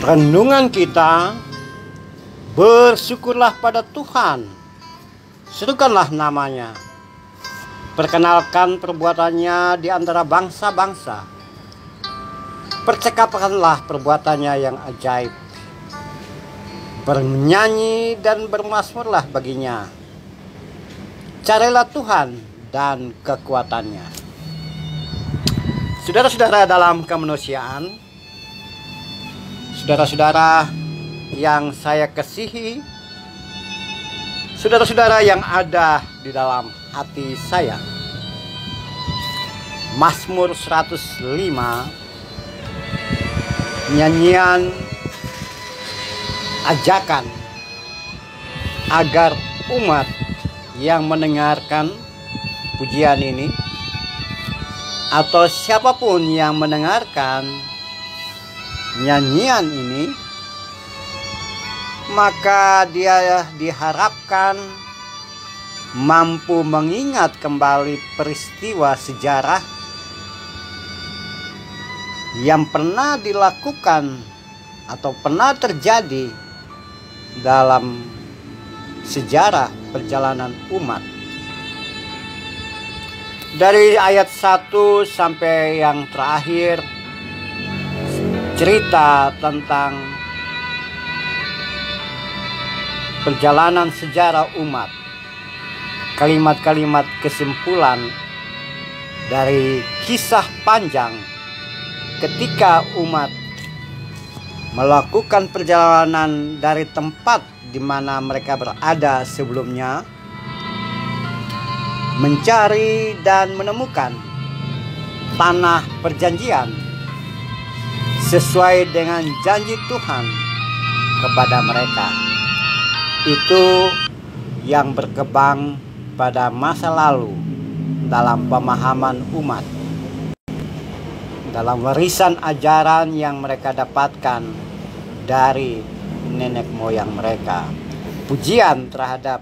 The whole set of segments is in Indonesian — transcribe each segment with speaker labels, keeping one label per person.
Speaker 1: Renungan kita, bersyukurlah pada Tuhan, serukanlah namanya, perkenalkan perbuatannya di antara bangsa-bangsa, percakapanlah perbuatannya yang ajaib, bernyanyi dan bermazmurlah baginya, carilah Tuhan dan kekuatannya. Saudara-saudara dalam kemanusiaan, saudara-saudara yang saya kasihi, saudara-saudara yang ada di dalam hati saya, Mazmur 105, nyanyian ajakan agar umat yang mendengarkan pujian ini atau siapapun yang mendengarkan nyanyian ini, maka dia diharapkan mampu mengingat kembali peristiwa sejarah yang pernah dilakukan atau pernah terjadi dalam sejarah perjalanan umat. Dari ayat 1 sampai yang terakhir, cerita tentang perjalanan sejarah umat, kalimat-kalimat kesimpulan dari kisah panjang ketika umat melakukan perjalanan dari tempat di mana mereka berada sebelumnya, mencari dan menemukan tanah perjanjian sesuai dengan janji Tuhan kepada mereka. Itu yang berkembang pada masa lalu dalam pemahaman umat, dalam warisan ajaran yang mereka dapatkan dari nenek moyang mereka. Pujian terhadap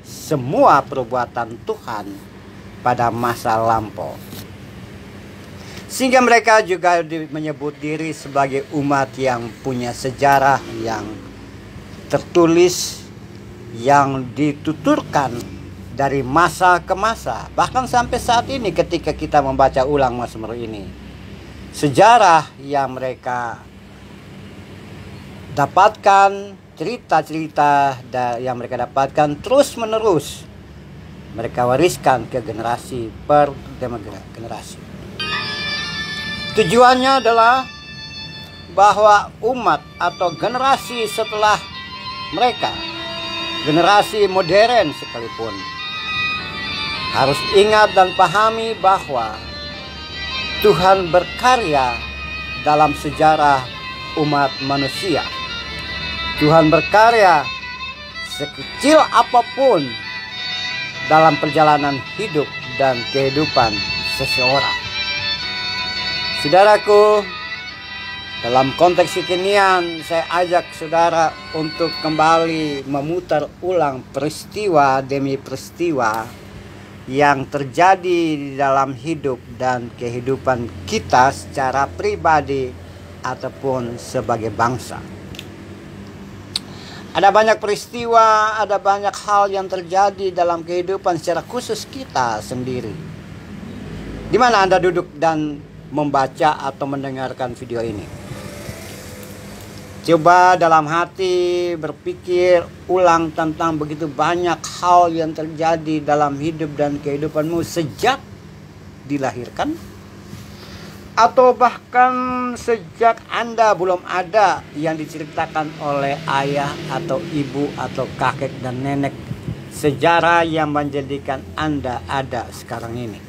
Speaker 1: semua perbuatan Tuhan pada masa lampau, sehingga mereka juga menyebut diri sebagai umat yang punya sejarah yang tertulis, yang dituturkan dari masa ke masa, bahkan sampai saat ini ketika kita membaca ulang Mazmur ini. Sejarah yang mereka dapatkan, cerita-cerita yang mereka dapatkan terus menerus mereka wariskan ke generasi per generasi. Tujuannya adalah bahwa umat atau generasi setelah mereka, generasi modern sekalipun, harus ingat dan pahami bahwa Tuhan berkarya dalam sejarah umat manusia. Tuhan berkarya sekecil apapun dalam perjalanan hidup dan kehidupan seseorang. Saudaraku, dalam konteks kekinian, saya ajak saudara untuk kembali memutar ulang peristiwa demi peristiwa yang terjadi di dalam hidup dan kehidupan kita secara pribadi ataupun sebagai bangsa. Ada banyak peristiwa, ada banyak hal yang terjadi dalam kehidupan secara khusus kita sendiri. Di mana Anda duduk dan membaca atau mendengarkan video ini? Coba dalam hati berpikir ulang tentang begitu banyak hal yang terjadi dalam hidup dan kehidupanmu sejak dilahirkan, atau bahkan sejak Anda belum ada, yang diceritakan oleh ayah atau ibu atau kakek dan nenek, sejarah yang menjadikan Anda ada sekarang ini.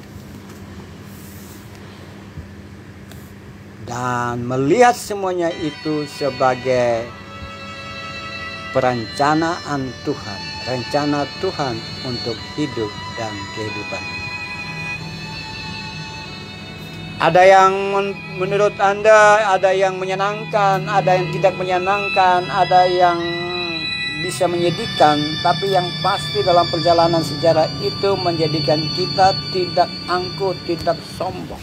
Speaker 1: Dan melihat semuanya itu sebagai perencanaan Tuhan, rencana Tuhan untuk hidup dan kehidupan. Ada yang menurut Anda, ada yang menyenangkan, ada yang tidak menyenangkan, ada yang bisa menyedihkan, tapi yang pasti dalam perjalanan sejarah itu menjadikan kita tidak angkuh, tidak sombong.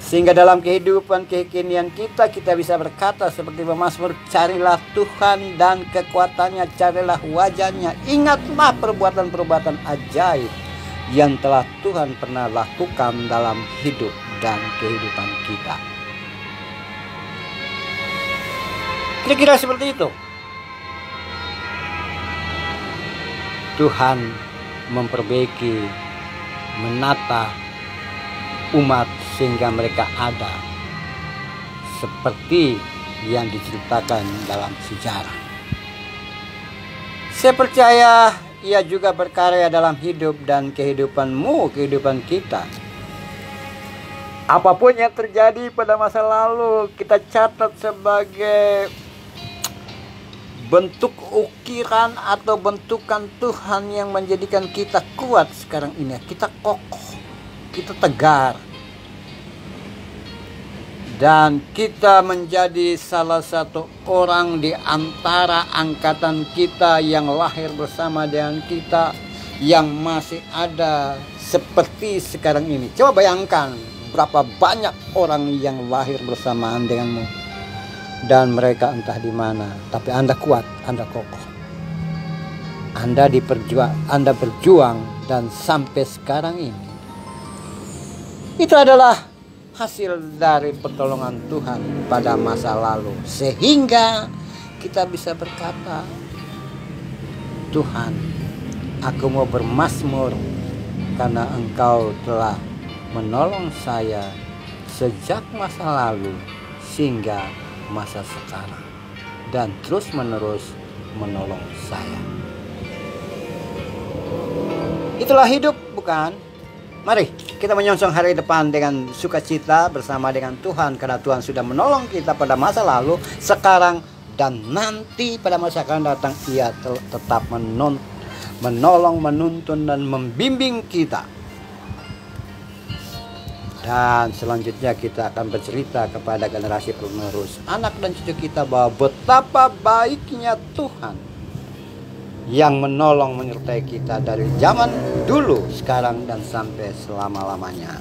Speaker 1: Sehingga dalam kehidupan kekinian kita bisa berkata seperti pemazmur, carilah Tuhan dan kekuatannya, carilah wajahnya. Ingatlah perbuatan-perbuatan ajaib yang telah Tuhan pernah lakukan dalam hidup dan kehidupan kita. Kira-kira seperti itu. Tuhan memperbaiki, menata umat sehingga mereka ada seperti yang diceritakan dalam sejarah. Saya percaya Ia juga berkarya dalam hidup dan kehidupanmu, kehidupan kita. Apapun yang terjadi pada masa lalu, kita catat sebagai bentuk ukiran atau bentukan Tuhan yang menjadikan kita kuat sekarang ini. Kita kokoh, kita tegar, dan kita menjadi salah satu orang di antara angkatan kita yang lahir bersama dengan kita, yang masih ada seperti sekarang ini. Coba bayangkan berapa banyak orang yang lahir bersamaan denganmu, dan mereka entah di mana, tapi Anda kuat, Anda kokoh, Anda berjuang, dan sampai sekarang ini. Itu adalah hasil dari pertolongan Tuhan pada masa lalu, sehingga kita bisa berkata, Tuhan, aku mau bermazmur karena Engkau telah menolong saya sejak masa lalu sehingga masa sekarang, dan terus menerus menolong saya. Itulah hidup, bukan? Mari kita menyongsong hari depan dengan sukacita bersama dengan Tuhan, karena Tuhan sudah menolong kita pada masa lalu, sekarang, dan nanti pada masa akan datang. Ia tetap menolong, menuntun, dan membimbing kita. Dan selanjutnya kita akan bercerita kepada generasi penerus, anak dan cucu kita, bahwa betapa baiknya Tuhan yang menolong menyertai kita dari zaman dulu, sekarang, dan sampai selama-lamanya.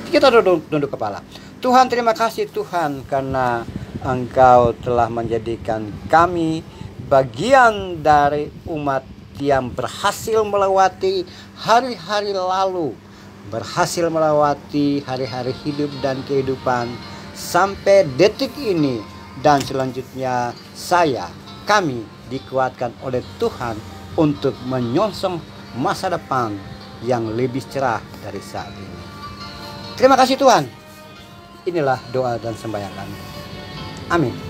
Speaker 1: Kita tunduk kepala. Tuhan, terima kasih Tuhan, karena Engkau telah menjadikan kami bagian dari umat yang berhasil melewati hari-hari lalu, berhasil melewati hari-hari hidup dan kehidupan sampai detik ini, dan selanjutnya kami dikuatkan oleh Tuhan untuk menyongsong masa depan yang lebih cerah dari saat ini. Terima kasih Tuhan. Inilah doa dan sembahyang kami. Amin.